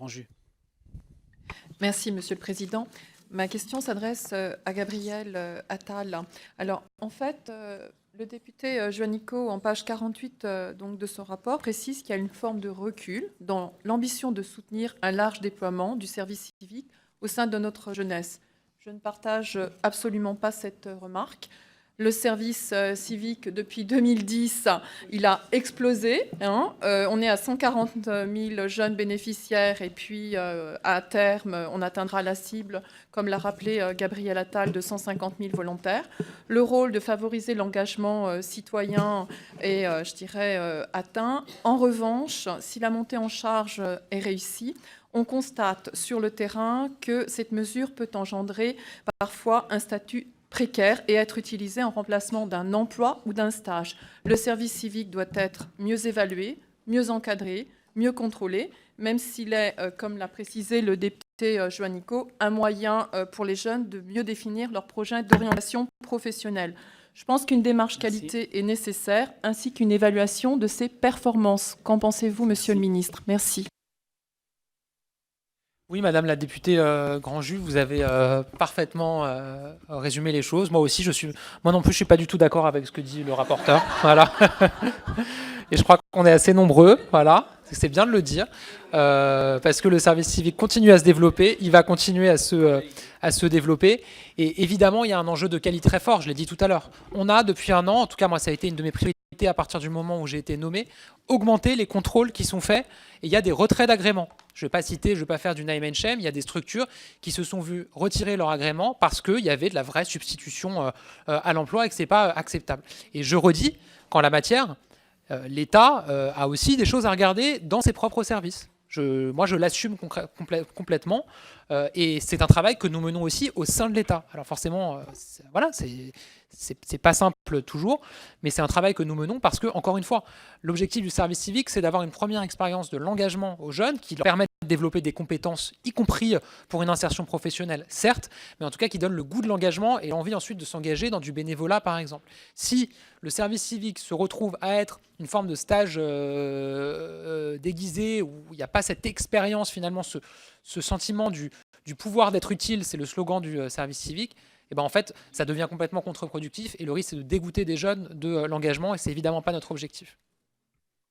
Granju. Merci, Monsieur le Président. Ma question s'adresse à Gabriel Attal. Alors, en fait, le député Juanico, en page 48 donc de son rapport, précise qu'il y a une forme de recul dans l'ambition de soutenir un large déploiement du service civique au sein de notre jeunesse. Je ne partage absolument pas cette remarque. Le service civique, depuis 2010, il a explosé. On est à 140 000 jeunes bénéficiaires et puis à terme, on atteindra la cible, comme l'a rappelé Gabriel Attal, de 150 000 volontaires. Le rôle de favoriser l'engagement citoyen est, je dirais, atteint. En revanche, si la montée en charge est réussie, on constate sur le terrain que cette mesure peut engendrer parfois un statut précaire et être utilisé en remplacement d'un emploi ou d'un stage. Le service civique doit être mieux évalué, mieux encadré, mieux contrôlé, même s'il est, comme l'a précisé le député Juanico, un moyen pour les jeunes de mieux définir leur projet d'orientation professionnelle. Je pense qu'une démarche qualité est nécessaire, ainsi qu'une évaluation de ses performances. Qu'en pensez-vous, Monsieur le Ministre? Merci. Oui, Madame la députée Granju, vous avez parfaitement résumé les choses. Moi non plus, je suis pas du tout d'accord avec ce que dit le rapporteur. Voilà. Et je crois qu'on est assez nombreux. Voilà, c'est bien de le dire, parce que le service civique continue à se développer. Il va continuer à se développer. Et évidemment, il y a un enjeu de qualité très fort. Je l'ai dit tout à l'heure. On a depuis un an, en tout cas moi, ça a été une de mes priorités à partir du moment où j'ai été nommé, augmenter les contrôles qui sont faits. Et il y a des retraits d'agrément. Je ne vais pas citer, je ne vais pas faire du name and shame. Il y a des structures qui se sont vues retirer leur agrément parce qu'il y avait de la vraie substitution à l'emploi et que ce n'est pas acceptable. Et je redis qu'en la matière, l'État a aussi des choses à regarder dans ses propres services. Moi, je l'assume complètement. Et c'est un travail que nous menons aussi au sein de l'État. Alors forcément, voilà, c'est pas simple toujours, mais c'est un travail que nous menons parce que, encore une fois, l'objectif du service civique, c'est d'avoir une première expérience de l'engagement aux jeunes qui leur permet de développer des compétences, y compris pour une insertion professionnelle, certes, mais en tout cas qui donne le goût de l'engagement et l'envie ensuite de s'engager dans du bénévolat, par exemple. Si le service civique se retrouve à être une forme de stage déguisé, où il n'y a pas cette expérience, finalement, ce sentiment du pouvoir d'être utile, c'est le slogan du service civique, et ben en fait, ça devient complètement contre-productif et le risque, c'est de dégoûter des jeunes de l'engagement et c'est évidemment pas notre objectif.